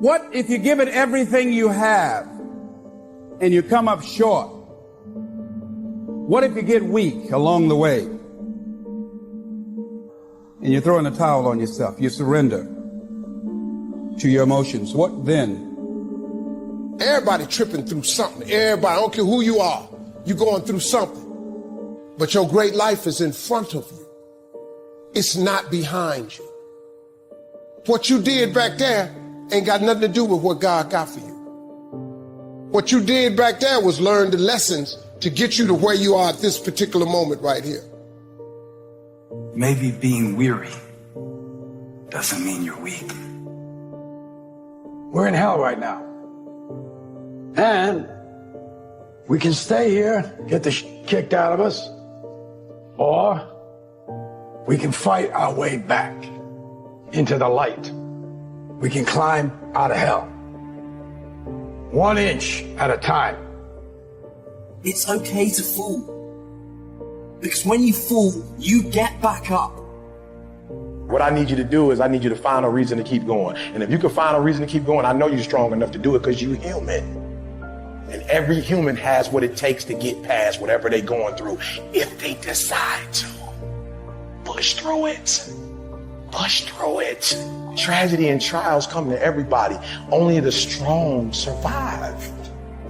What if you give it everything you have and you come up short? What if you get weak along the way and you throw in the towel on yourself? You surrender to your emotions. What then? Everybody tripping through something. Everybody, I don't care who you are, you're going through something. But your great life is in front of you. It's not behind you. What you did back there ain't got nothing to do with what God got for you. What you did back there was learn the lessons to get you to where you are at this particular moment right here. Maybe being weary doesn't mean you're weak. We're in hell right now. And we can stay here, get the kicked out of us, or we can fight our way back into the light. We can climb out of hell. 1 inch at a time. It's okay to fall. Because when you fall, you get back up. What I need you to do is I need you to find a reason to keep going. And if you can find a reason to keep going, I know you're strong enough to do it because you're human. And every human has what it takes to get past whatever they're going through if they decide to. Push through it. Push through it. Tragedy and trials come to everybody. Only the strong survive.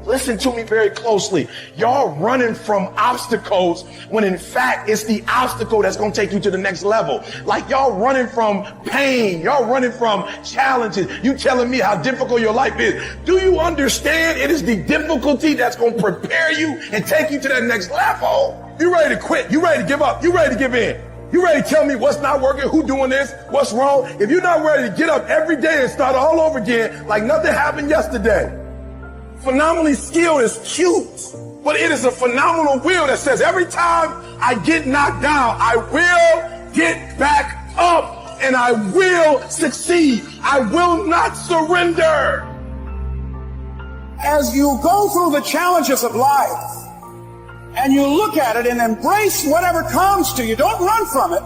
Listen to me very closely. Y'all running from obstacles when in fact it's the obstacle that's going to take you to the next level. Like y'all running from pain. Y'all running from challenges. You telling me how difficult your life is. Do you understand it is the difficulty that's going to prepare you and take you to that next level? You ready to quit? You ready to give up? You ready to give in? You ready to tell me what's not working? Who doing this? What's wrong? If you're not ready to get up every day and start all over again like nothing happened yesterday. Phenomenally skilled is cute, but it is a phenomenal will that says every time I get knocked down, I will get back up and I will succeed. I will not surrender. As you go through the challenges of life and you look at it and embrace whatever comes to you, don't run from it.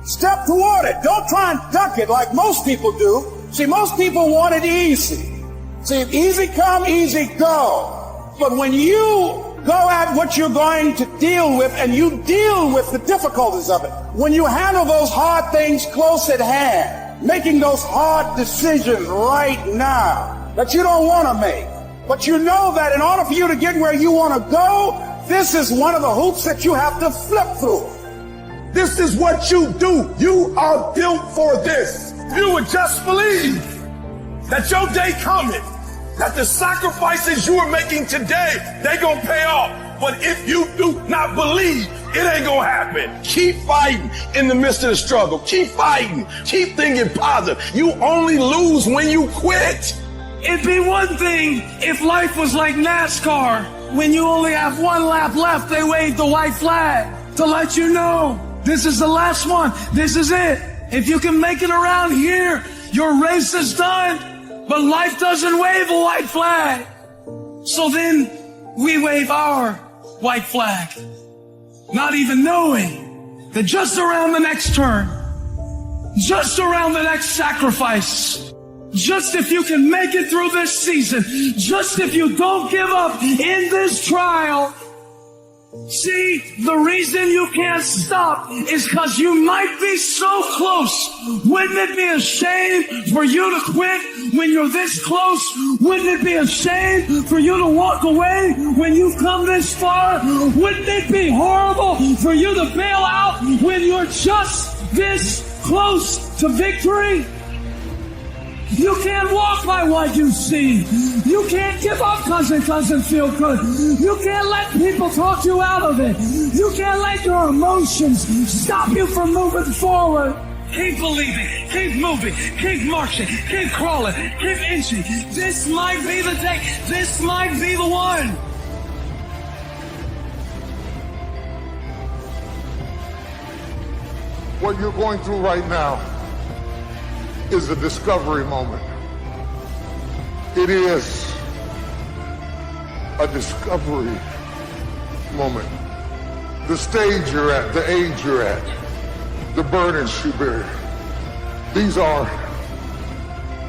Step toward it. Don't try and duck it like most people do. See, most people want it easy. See, easy come, easy go. But when you go at what you're going to deal with and you deal with the difficulties of it, when you handle those hard things close at hand, making those hard decisions right now that you don't want to make, but you know that in order for you to get where you want to go, this is one of the hoops that you have to flip through. This is what you do. You are built for this. You would just believe that your day coming, that the sacrifices you are making today, they gonna pay off. But if you do not believe, it ain't gonna happen. Keep fighting in the midst of the struggle. Keep fighting. Keep thinking positive. You only lose when you quit. It'd be one thing if life was like NASCAR. When you only have one lap left, they wave the white flag to let you know this is the last one. This is it. If you can make it around here, your race is done. But life doesn't wave a white flag. So then we wave our white flag, not even knowing that just around the next turn, just around the next sacrifice, just if you can make it through this season, just if you don't give up in this trial. See, the reason you can't stop is because you might be so close. Wouldn't it be a shame for you to quit when you're this close? Wouldn't it be a shame for you to walk away when you've come this far? Wouldn't it be horrible for you to bail out when you're just this close to victory? You can't walk by what you see. You can't give up because it doesn't feel good. You can't let people talk you out of it. You can't let your emotions stop you from moving forward. Keep believing, keep moving, keep marching, keep crawling, keep inching. This might be the day. This might be the one. What you're going through right now is a discovery moment. It is a discovery moment. The stage you're at, the age you're at, the burdens you bear. These are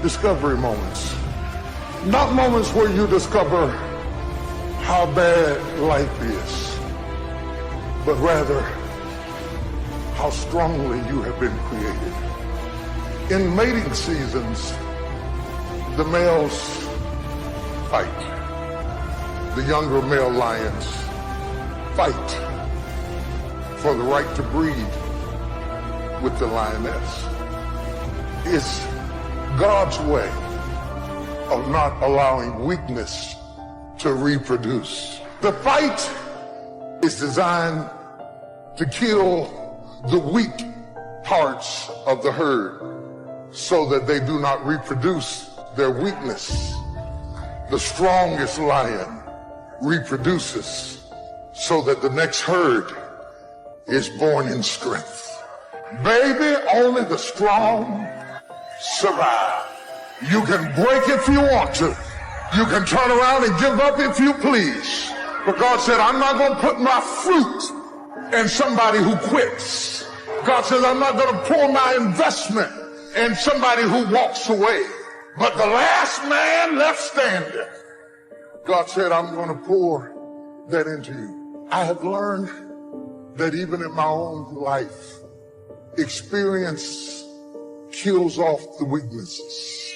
discovery moments. Not moments where you discover how bad life is, but rather how strongly you have been created. In mating seasons, the males fight. The younger male lions fight for the right to breed with the lioness. It's God's way of not allowing weakness to reproduce. The fight is designed to kill the weak parts of the herd so that they do not reproduce their weakness. The strongest lion reproduces so that the next herd is born in strength. Baby, only the strong survive. You can break if you want to. You can turn around and give up if you please. But God said, I'm not going to put my fruit in somebody who quits. God says, I'm not going to pour my investment in somebody who walks away. But the last man left standing, God said, I'm going to pour that into you. I have learned that even in my own life, experience kills off the weaknesses.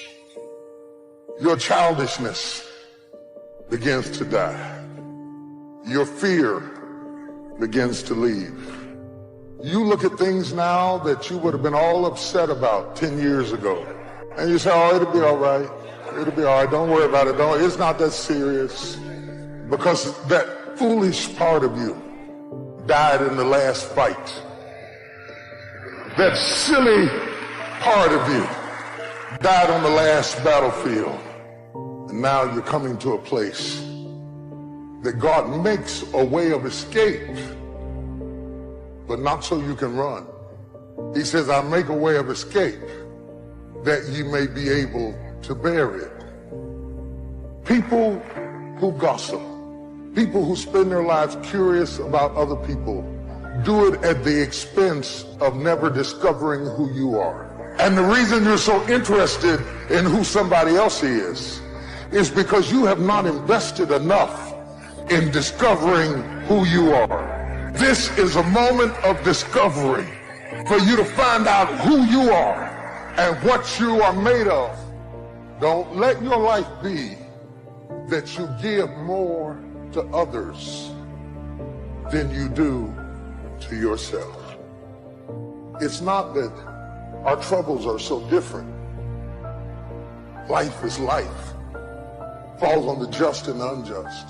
Your childishness begins to die. Your fear begins to leave. You look at things now that you would have been all upset about 10 years ago. And you say, oh, it'll be all right. It'll be all right. Don't worry about it. It's not that serious. Because that foolish part of you died in the last fight. That silly part of you died on the last battlefield. And now you're coming to a place that God makes a way of escape, but not so you can run. He says, I make a way of escape that you may be able to bear it. People who gossip, people who spend their lives curious about other people, do it at the expense of never discovering who you are. And the reason you're so interested in who somebody else is because you have not invested enough in discovering who you are. This is a moment of discovery for you to find out who you are and what you are made of. Don't let your life be that you give more to others than you do to yourself. It's not that our troubles are so different. Life is life. Falls on the just and the unjust.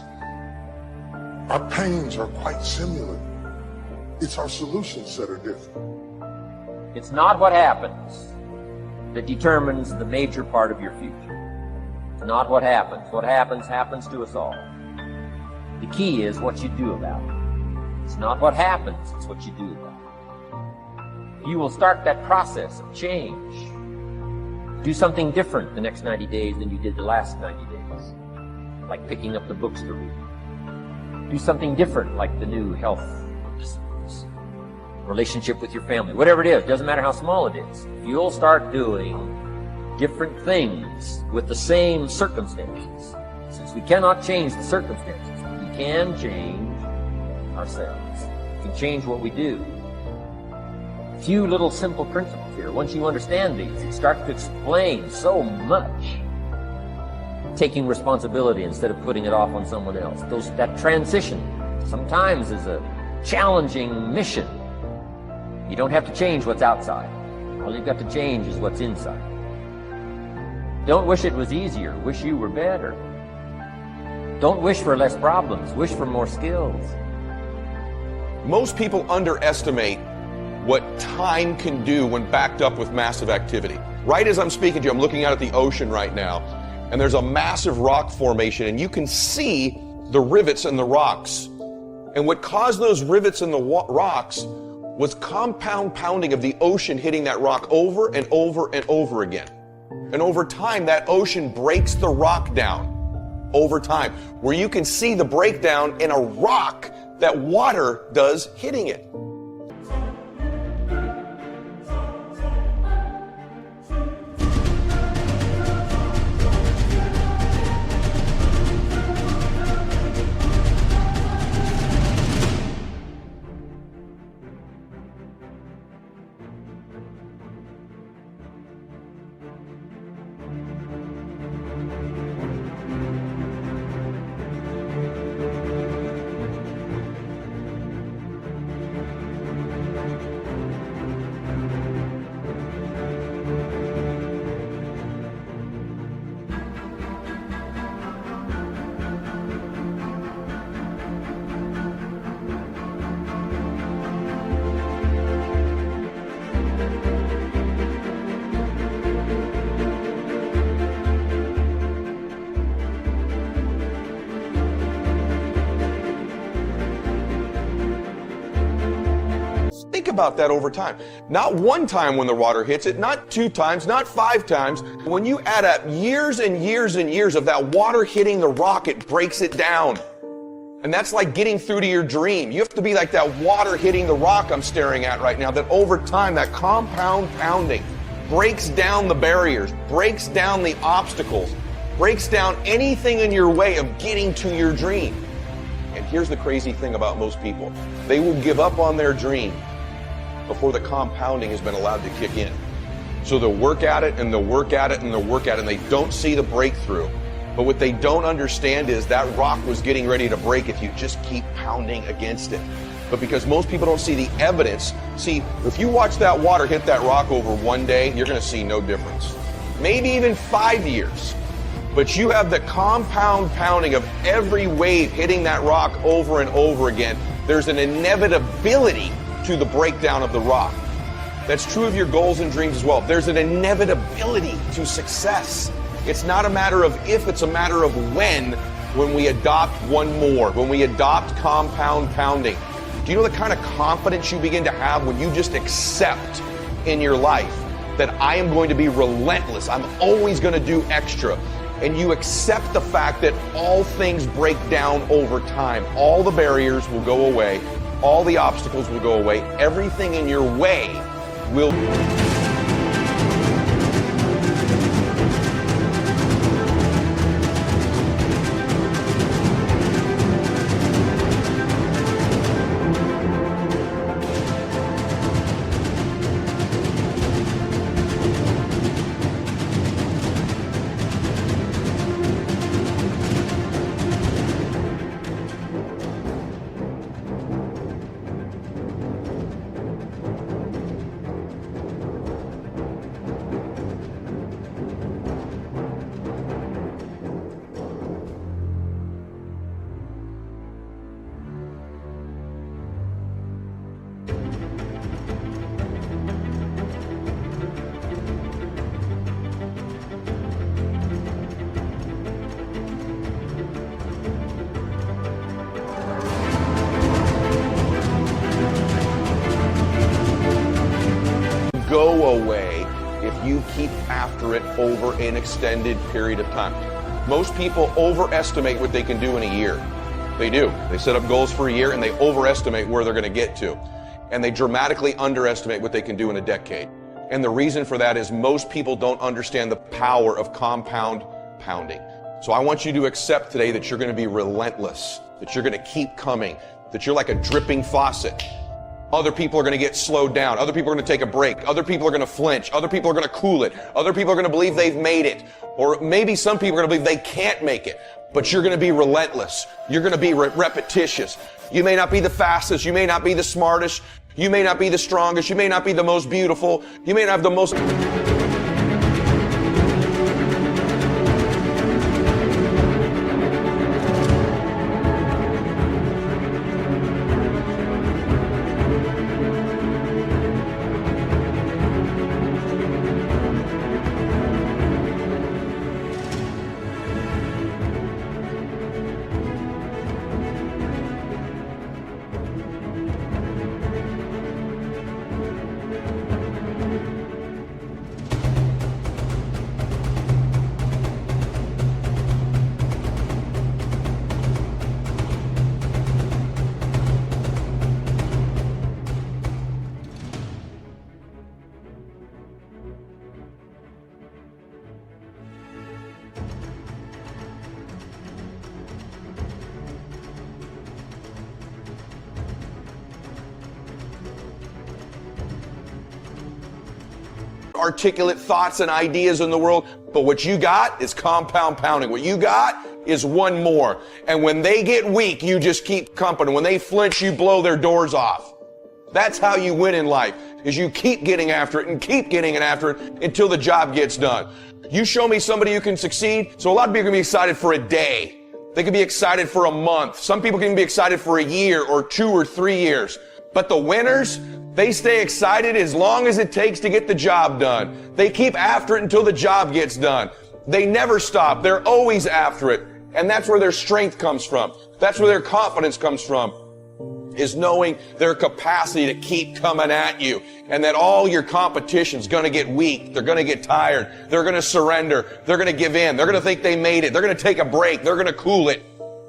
Our pains are quite similar. It's our solutions that are different. It's not what happens that determines the major part of your future. It's not what happens. What happens, happens to us all. The key is what you do about it. It's not what happens, it's what you do about it. You will start that process of change. Do something different the next 90 days than you did the last 90 days. Like picking up the books to read. Do something different, like the new health disciplines, relationship with your family, whatever it is, doesn't matter how small it is. If you'll start doing different things with the same circumstances, since we cannot change the circumstances, we can change ourselves. We can change what we do. A few little simple principles here. Once you understand these, it starts to explain so much. Taking responsibility instead of putting it off on someone else. That transition sometimes is a challenging mission. You don't have to change what's outside. All you've got to change is what's inside. Don't wish it was easier. Wish you were better. Don't wish for less problems. Wish for more skills. Most people underestimate what time can do when backed up with massive activity. Right as I'm speaking to you, I'm looking out at the ocean right now, and there's a massive rock formation, and you can see the rivets in the rocks. And what caused those rivets in the rocks was compound pounding of the ocean hitting that rock over and over and over again. And over time, that ocean breaks the rock down over time, where you can see the breakdown in a rock that water does hitting it. about that over time. Not one time when the water hits it, not 2 times, not 5 times. When you add up years and years and years of that water hitting the rock, it breaks it down. And that's like getting through to your dream. You have to be like that water hitting the rock I'm staring at right now, that over time, that compound pounding breaks down the barriers, breaks down the obstacles, breaks down anything in your way of getting to your dream. And here's the crazy thing about most people. They will give up on their dream before the compounding has been allowed to kick in. So they'll work at it and they'll work at it and they'll work at it and they don't see the breakthrough. But what they don't understand is that rock was getting ready to break if you just keep pounding against it. But because most people don't see the evidence, see, if you watch that water hit that rock over one day, you're going to see no difference. Maybe even 5 years. But you have the compound pounding of every wave hitting that rock over and over again. There's an inevitability to the breakdown of the rock. That's true of your goals and dreams as well. There's an inevitability to success. It's not a matter of if, it's a matter of when we adopt one more, when we adopt compound pounding. Do you know the kind of confidence you begin to have when you just accept in your life that I am going to be relentless, I'm always going to do extra, and you accept the fact that all things break down over time. All the barriers will go away, all the obstacles will go away, everything in your way will... Go away if you keep after it over an extended period of time. Most people overestimate what they can do in a year. They do. They set up goals for a year and they overestimate where they're going to get to. And they dramatically underestimate what they can do in a decade. And the reason for that is most people don't understand the power of compound pounding. So I want you to accept today that you're going to be relentless, that you're going to keep coming, that you're like a dripping faucet. Other people are going to get slowed down. Other people are going to take a break. Other people are going to flinch. Other people are going to cool it. Other people are going to believe they've made it. Or maybe some people are going to believe they can't make it. But you're going to be relentless. You're going to be repetitious. You may not be the fastest. You may not be the smartest. You may not be the strongest. You may not be the most beautiful. You may not have the most... articulate thoughts and ideas in the world, but what you got is compound pounding. What you got is one more. And when they get weak, you just keep company. When they flinch, you blow their doors off. That's how you win in life, is you keep getting after it and keep getting after it until the job gets done. You show me somebody who can succeed. So a lot of people can be excited for a day. They can be excited for a month. Some people can be excited for a year or 2 or 3 years. But the winners, they stay excited as long as it takes to get the job done. They keep after it until the job gets done. They never stop. They're always after it. And that's where their strength comes from. That's where their confidence comes from. is knowing their capacity to keep coming at you, and that all your competition's going to get weak. They're going to get tired. They're going to surrender. They're going to give in. They're going to think they made it. They're going to take a break. They're going to cool it.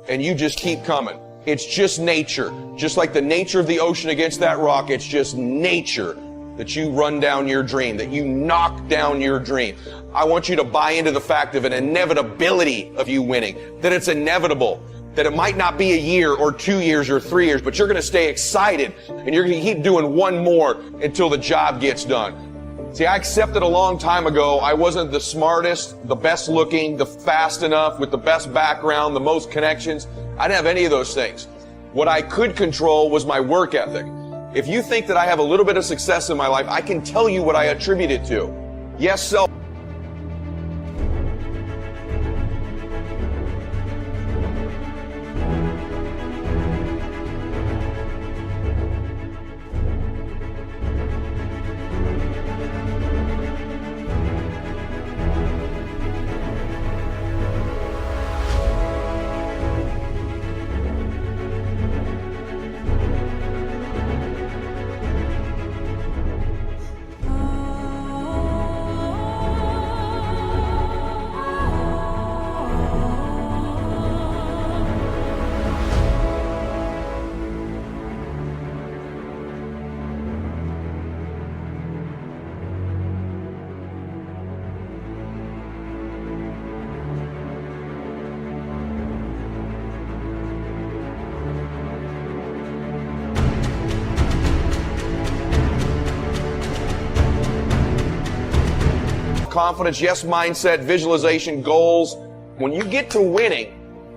And you just keep coming. It's just nature. Just like the nature of the ocean against that rock, it's just nature that you run down your dream, that you knock down your dream. I want you to buy into the fact of an inevitability of you winning, that it's inevitable, that it might not be a year or 2 years or 3 years, but you're going to stay excited and you're going to keep doing one more until the job gets done. See, I accepted a long time ago I wasn't the smartest, the best looking, the fast enough, with the best background, the most connections. I didn't have any of those things. What I could control was my work ethic. If you think that I have a little bit of success in my life, I can tell you what I attribute it to. Yes, self. Confidence, yes, mindset, visualization, goals. When you get to winning,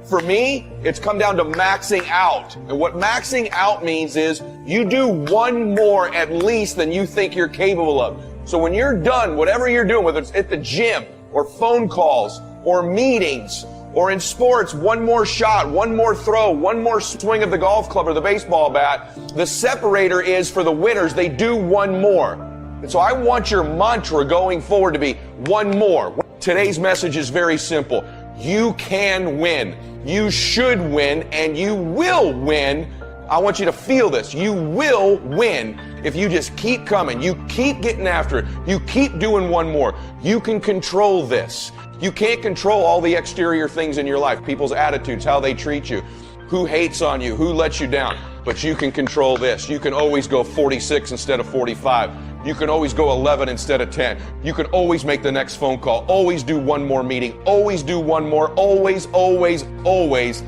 for me, it's come down to maxing out. And what maxing out means is you do one more at least than you think you're capable of. So when you're done, whatever you're doing, whether it's at the gym or phone calls or meetings or in sports, one more shot, one more throw, one more swing of the golf club or the baseball bat, the separator is for the winners, they do one more. And so I want your mantra going forward to be one more. Today's message is very simple. You can win. You should win, and you will win. I want you to feel this. You will win if you just keep coming. You keep getting after it. You keep doing one more. You can control this. You can't control all the exterior things in your life, people's attitudes, how they treat you, who hates on you, who lets you down. But you can control this. You can always go 46 instead of 45. You can always go 11 instead of 10. You can always make the next phone call. Always do one more meeting. Always do one more. Always, always, always.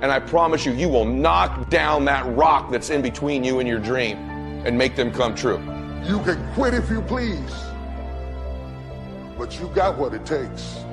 And I promise you, you will knock down that rock that's in between you and your dream and make them come true. You can quit if you please, but you got what it takes.